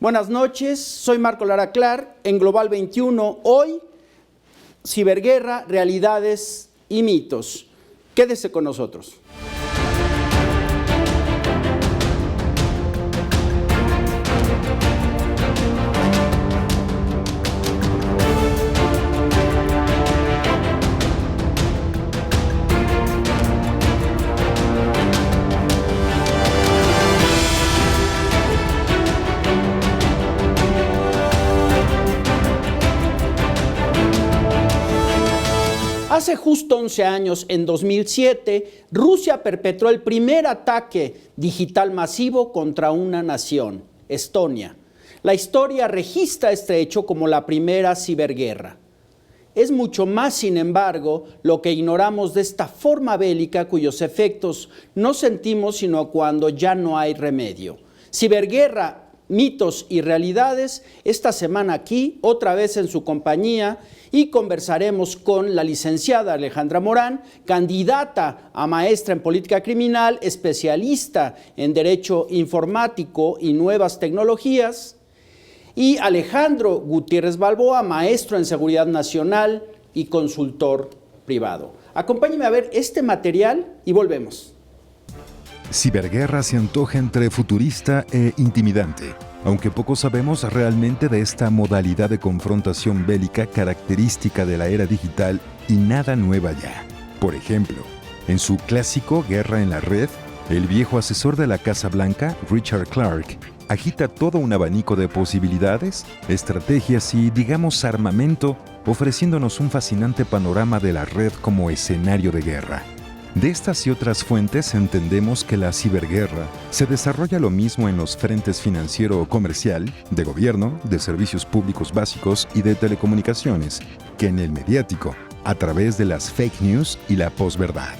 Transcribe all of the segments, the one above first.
Buenas noches, soy Marco Lara Clark en Global 21. Hoy, ciberguerra, realidades y mitos. Quédese con nosotros. Hace justo 11 años, en 2007, Rusia perpetró el primer ataque digital masivo contra una nación, Estonia. La historia registra este hecho como la primera ciberguerra. Es mucho más, sin embargo, lo que ignoramos de esta forma bélica cuyos efectos no sentimos sino cuando ya no hay remedio. Ciberguerra, mitos y realidades, esta semana aquí, otra vez en su compañía, y conversaremos con la licenciada Alejandra Morán, candidata a maestra en política criminal, especialista en derecho informático y nuevas tecnologías, y Alejandro Gutiérrez Balboa, maestro en seguridad nacional y consultor privado. Acompáñenme a ver este material y volvemos. Ciberguerra se antoja entre futurista e intimidante, aunque poco sabemos realmente de esta modalidad de confrontación bélica característica de la era digital y nada nueva ya. Por ejemplo, en su clásico Guerra en la Red, el viejo asesor de la Casa Blanca, Richard Clarke, agita todo un abanico de posibilidades, estrategias y, digamos, armamento, ofreciéndonos un fascinante panorama de la red como escenario de guerra. De estas y otras fuentes entendemos que la ciberguerra se desarrolla lo mismo en los frentes financiero o comercial, de gobierno, de servicios públicos básicos y de telecomunicaciones, que en el mediático, a través de las fake news y la posverdad.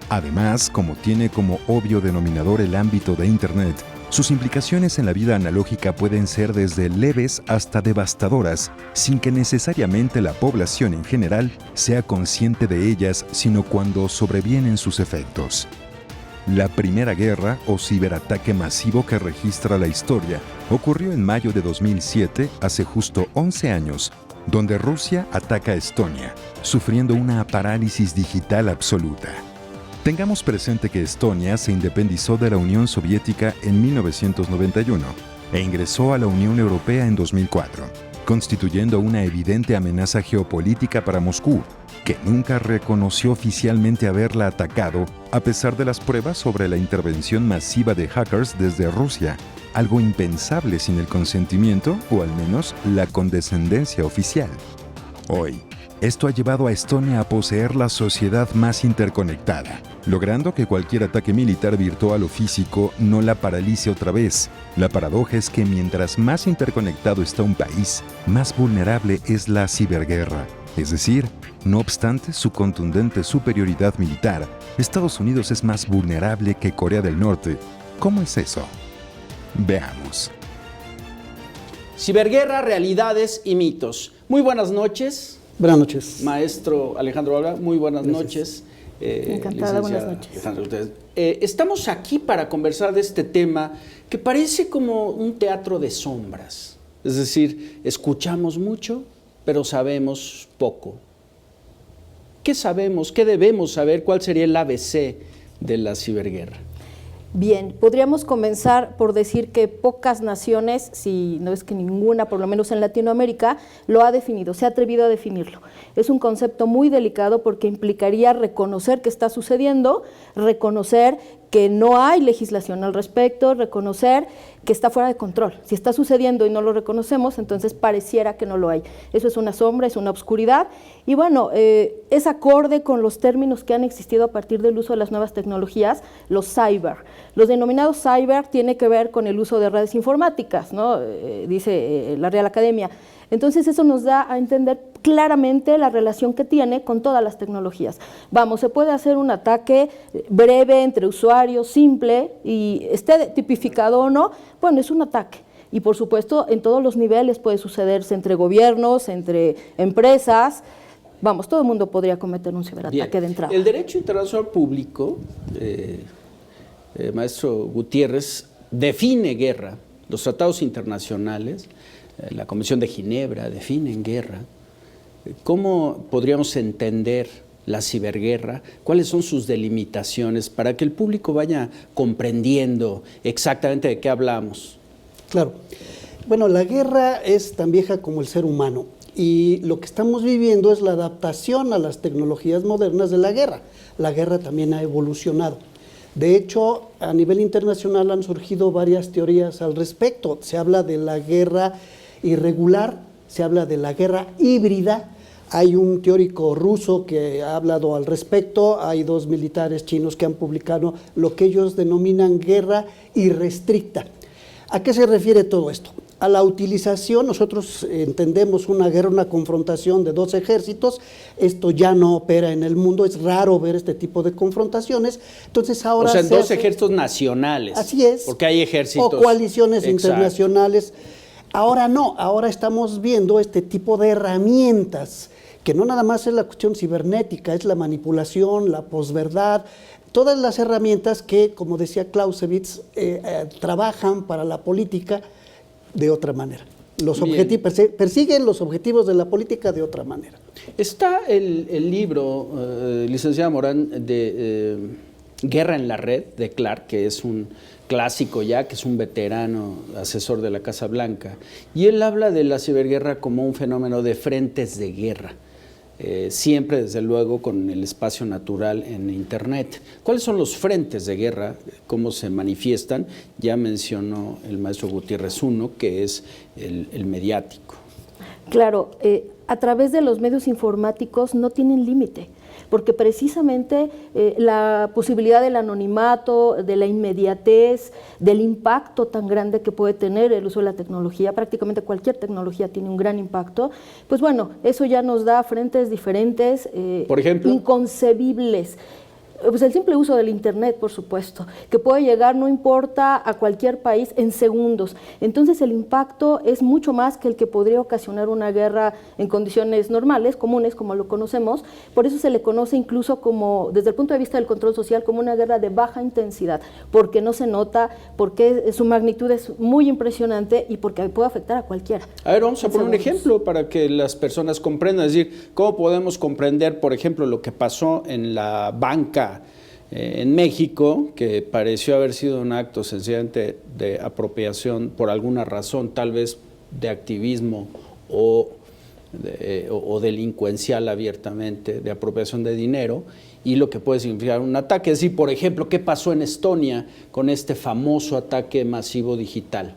Además, como tiene como obvio denominador el ámbito de Internet, sus implicaciones en la vida analógica pueden ser desde leves hasta devastadoras, sin que necesariamente la población en general sea consciente de ellas, sino cuando sobrevienen sus efectos. La primera guerra o ciberataque masivo que registra la historia ocurrió en mayo de 2007, hace justo 11 años, donde Rusia ataca a Estonia, sufriendo una parálisis digital absoluta. Tengamos presente que Estonia se independizó de la Unión Soviética en 1991 e ingresó a la Unión Europea en 2004, constituyendo una evidente amenaza geopolítica para Moscú, que nunca reconoció oficialmente haberla atacado a pesar de las pruebas sobre la intervención masiva de hackers desde Rusia, algo impensable sin el consentimiento o al menos la condescendencia oficial. Hoy, esto ha llevado a Estonia a poseer la sociedad más interconectada, logrando que cualquier ataque militar virtual o físico no la paralice otra vez. La paradoja es que mientras más interconectado está un país, más vulnerable es la ciberguerra. Es decir, no obstante su contundente superioridad militar, Estados Unidos es más vulnerable que Corea del Norte. ¿Cómo es eso? Veamos. Ciberguerra, realidades y mitos. Muy buenas noches. Buenas noches. Maestro Alejandro Balboa, muy buenas noches. Encantada, buenas noches. Estamos aquí para conversar de este tema que parece como un teatro de sombras. Es decir, escuchamos mucho, pero sabemos poco. ¿Qué sabemos? ¿Qué debemos saber? ¿Cuál sería el ABC de la ciberguerra? Bien, podríamos comenzar por decir que pocas naciones, si no es que ninguna, por lo menos en Latinoamérica, lo ha definido, se ha atrevido a definirlo. Es un concepto muy delicado porque implicaría reconocer que está sucediendo, reconocer que no hay legislación al respecto, reconocer que está fuera de control. Si está sucediendo y no lo reconocemos, entonces pareciera que no lo hay. Eso es una sombra, es una oscuridad, y bueno, es acorde con los términos que han existido a partir del uso de las nuevas tecnologías, los cyber. Los denominados cyber tiene que ver con el uso de redes informáticas, ¿no? Dice la Real Academia. Entonces eso nos da a entender claramente la relación que tiene con todas las tecnologías. Vamos, se puede hacer un ataque breve entre usuarios, simple, y esté tipificado o no, bueno, es un ataque. Y por supuesto, en todos los niveles puede sucederse entre gobiernos, entre empresas. Vamos, todo el mundo podría cometer un ciberataque de entrada. El derecho internacional público, maestro Gutiérrez, define guerra Los tratados internacionales, la Convención de Ginebra definen guerra. ¿Cómo podríamos entender la ciberguerra? ¿Cuáles son sus delimitaciones para que el público vaya comprendiendo exactamente de qué hablamos? Claro. Bueno, la guerra es tan vieja como el ser humano y lo que estamos viviendo es la adaptación a las tecnologías modernas de la guerra. La guerra también ha evolucionado. De hecho, a nivel internacional han surgido varias teorías al respecto. Se habla de la guerra irregular, se habla de la guerra híbrida. Hay un teórico ruso que ha hablado al respecto, hay 2 militares chinos que han publicado lo que ellos denominan guerra irrestricta. ¿A qué se refiere todo esto? A la utilización, nosotros entendemos una guerra, una confrontación de 2 ejércitos, esto ya no opera en el mundo, es raro ver este tipo de confrontaciones, entonces ahora... O sea, en 2 ejércitos nacionales. Así es. Porque hay ejércitos... O coaliciones Exacto. internacionales. Ahora no, ahora estamos viendo este tipo de herramientas, que no nada más es la cuestión cibernética, es la manipulación, la posverdad, todas las herramientas que, como decía Clausewitz, trabajan para la política de otra manera. Persiguen los objetivos de la política de otra manera. Está el libro, licenciada Morán, de Guerra en la Red, de Clark, que es un clásico ya, que es un veterano asesor de la Casa Blanca, y él habla de la ciberguerra como un fenómeno de frentes de guerra. Siempre, desde luego, con el espacio natural en Internet. ¿Cuáles son los frentes de guerra? ¿Cómo se manifiestan? Ya mencionó el maestro Gutiérrez uno, que es el mediático. Claro, a través de los medios informáticos no tienen límite, porque precisamente la posibilidad del anonimato, de la inmediatez, del impacto tan grande que puede tener el uso de la tecnología, prácticamente cualquier tecnología tiene un gran impacto, pues bueno, eso ya nos da frentes diferentes, por ejemplo, inconcebibles. Pues el simple uso del Internet, por supuesto, que puede llegar, no importa, a cualquier país en segundos. Entonces el impacto es mucho más que el que podría ocasionar una guerra en condiciones normales, comunes, como lo conocemos. Por eso se le conoce incluso como, desde el punto de vista del control social, como una guerra de baja intensidad, porque no se nota, porque su magnitud es muy impresionante y porque puede afectar a cualquiera. A ver, vamos a poner un ejemplo para que las personas comprendan, es decir, ¿cómo podemos comprender, por ejemplo, lo que pasó en la banca en México, que pareció haber sido un acto sencillamente de apropiación por alguna razón, tal vez de activismo o delincuencial abiertamente, de apropiación de dinero, y lo que puede significar un ataque? Es decir, por ejemplo, ¿qué pasó en Estonia con este famoso ataque masivo digital?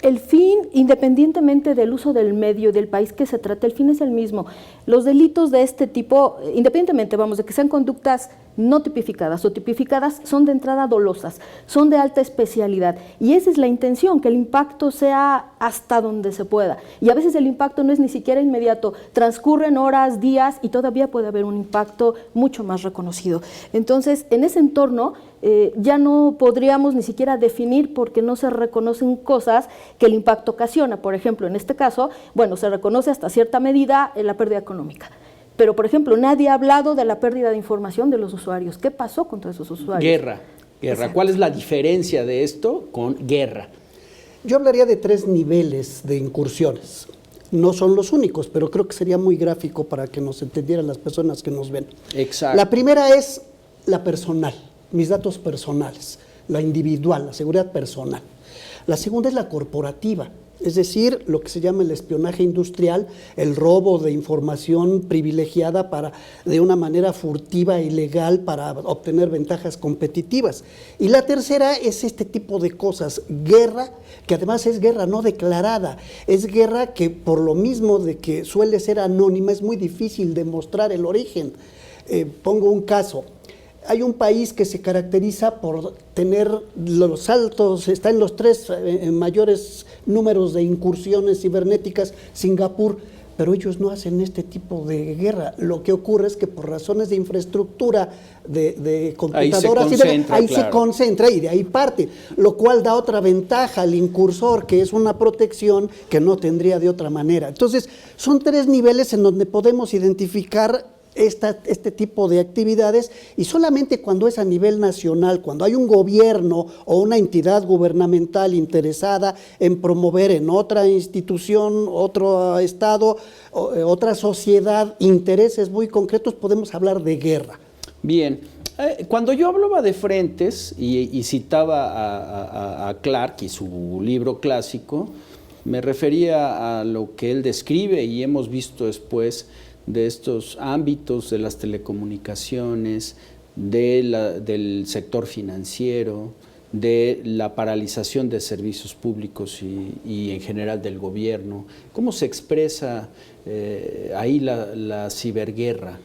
El fin, independientemente del uso del medio, del país que se trate, el fin es el mismo. Los delitos de este tipo, independientemente, de que sean conductas no tipificadas o tipificadas, son de entrada dolosas, son de alta especialidad. Y esa es la intención, que el impacto sea hasta donde se pueda. Y a veces el impacto no es ni siquiera inmediato, transcurren horas, días, y todavía puede haber un impacto mucho más reconocido. Entonces, en ese entorno, ya no podríamos ni siquiera definir, porque no se reconocen cosas que el impacto ocasiona. Por ejemplo, en este caso, bueno, se reconoce hasta cierta medida la pérdida económica. Pero, por ejemplo, nadie ha hablado de la pérdida de información de los usuarios. ¿Qué pasó con todos esos usuarios? Guerra. Exacto. ¿Cuál es la diferencia de esto con guerra? Yo hablaría de 3 niveles de incursiones. No son los únicos, pero creo que sería muy gráfico para que nos entendieran las personas que nos ven. Exacto. La primera es la personal, mis datos personales, la individual, la seguridad personal. La segunda es la corporativa, es decir, lo que se llama el espionaje industrial, el robo de información privilegiada de una manera furtiva e ilegal para obtener ventajas competitivas. Y la tercera es este tipo de cosas, guerra, que además es guerra no declarada, es guerra que por lo mismo de que suele ser anónima, es muy difícil demostrar el origen. Pongo un caso. Hay un país que se caracteriza por tener los altos, está en los 3 mayores números de incursiones cibernéticas, Singapur, pero ellos no hacen este tipo de guerra. Lo que ocurre es que por razones de infraestructura, de computadoras, se concentra y de ahí parte, lo cual da otra ventaja al incursor, que es una protección que no tendría de otra manera. Entonces, son 3 niveles en donde podemos identificar este tipo de actividades, y solamente cuando es a nivel nacional, cuando hay un gobierno o una entidad gubernamental interesada en promover en otra institución, otro estado, otra sociedad, intereses muy concretos, podemos hablar de guerra. Bien, cuando yo hablaba de frentes y citaba a Clark y su libro clásico, me refería a lo que él describe y hemos visto después de estos ámbitos de las telecomunicaciones, del sector financiero, de la paralización de servicios públicos y en general del gobierno. ¿Cómo se expresa ahí la ciberguerra?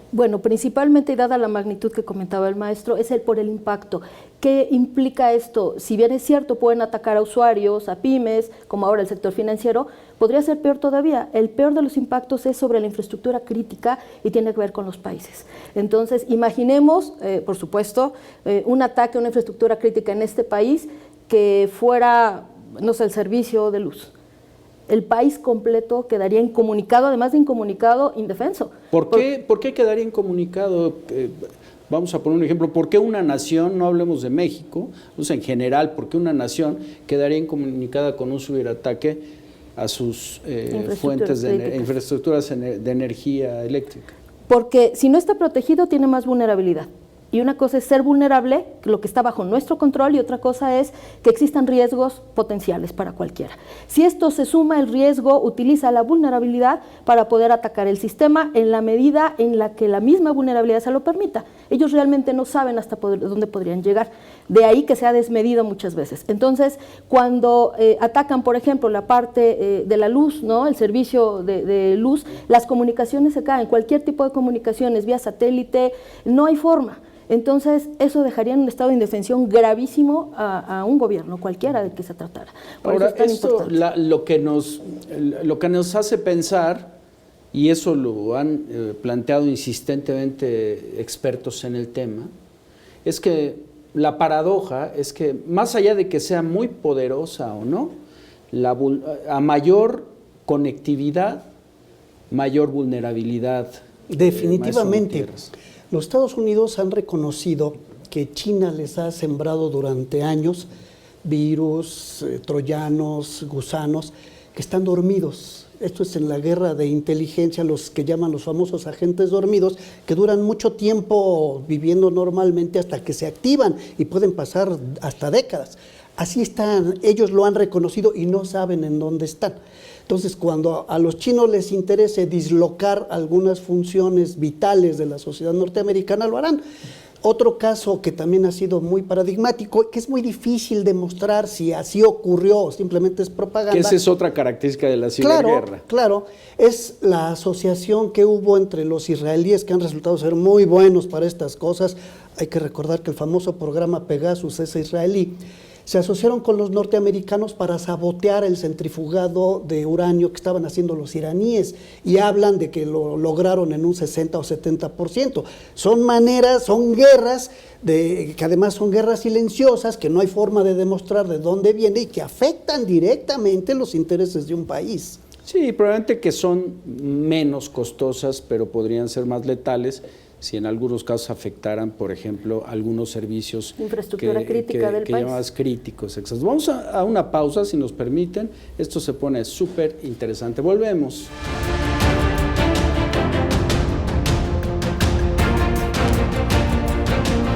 Bueno, principalmente, y dada la magnitud que comentaba el maestro, es por el impacto. ¿Qué implica esto? Si bien es cierto, pueden atacar a usuarios, a pymes, como ahora el sector financiero, podría ser peor todavía. El peor de los impactos es sobre la infraestructura crítica y tiene que ver con los países. Entonces, imaginemos, por supuesto, un ataque a una infraestructura crítica en este país que fuera, no sé, el servicio de luz. El país completo quedaría incomunicado, además de incomunicado, indefenso. ¿Por qué quedaría incomunicado? Vamos a poner un ejemplo. ¿Por qué una nación, no hablemos de México, en general, por qué una nación quedaría incomunicada con un ciberataque a sus fuentes de infraestructuras de energía eléctrica? Porque si no está protegido, tiene más vulnerabilidad. Y una cosa es ser vulnerable, lo que está bajo nuestro control, y otra cosa es que existan riesgos potenciales para cualquiera. Si esto se suma, el riesgo utiliza la vulnerabilidad para poder atacar el sistema en la medida en la que la misma vulnerabilidad se lo permita. Ellos realmente no saben hasta dónde podrían llegar. De ahí que se ha desmedido muchas veces. Entonces, cuando atacan, por ejemplo, la parte de la luz, ¿no?, el servicio de luz, las comunicaciones se caen. Cualquier tipo de comunicaciones vía satélite, no hay forma. Entonces, eso dejaría en un estado de indefensión gravísimo a un gobierno, cualquiera del que se tratara. Ahora, esto lo que nos hace pensar, y eso lo han planteado insistentemente expertos en el tema, es que la paradoja es que, más allá de que sea muy poderosa o no, a mayor conectividad, mayor vulnerabilidad. Definitivamente. Los Estados Unidos han reconocido que China les ha sembrado durante años virus, troyanos, gusanos, que están dormidos. Esto es en la guerra de inteligencia, los que llaman los famosos agentes dormidos, que duran mucho tiempo viviendo normalmente hasta que se activan y pueden pasar hasta décadas. Así están, ellos lo han reconocido y no saben en dónde están. Entonces, cuando a los chinos les interese dislocar algunas funciones vitales de la sociedad norteamericana, lo harán. Otro caso que también ha sido muy paradigmático, que es muy difícil demostrar si así ocurrió o simplemente es propaganda. Que esa es otra característica de la ciberguerra. Claro, es la asociación que hubo entre los israelíes, que han resultado ser muy buenos para estas cosas. Hay que recordar que el famoso programa Pegasus es israelí. Se asociaron con los norteamericanos para sabotear el centrifugado de uranio que estaban haciendo los iraníes, y hablan de que lo lograron en un 60 o 70%. Son maneras, son guerras, que además son guerras silenciosas, que no hay forma de demostrar de dónde viene y que afectan directamente los intereses de un país. Sí, probablemente que son menos costosas, pero podrían ser más letales si en algunos casos afectaran, por ejemplo, algunos servicios infraestructura crítica del país. Llamadas críticos. Exacto. Vamos a una pausa, si nos permiten. Esto se pone súper interesante. Volvemos.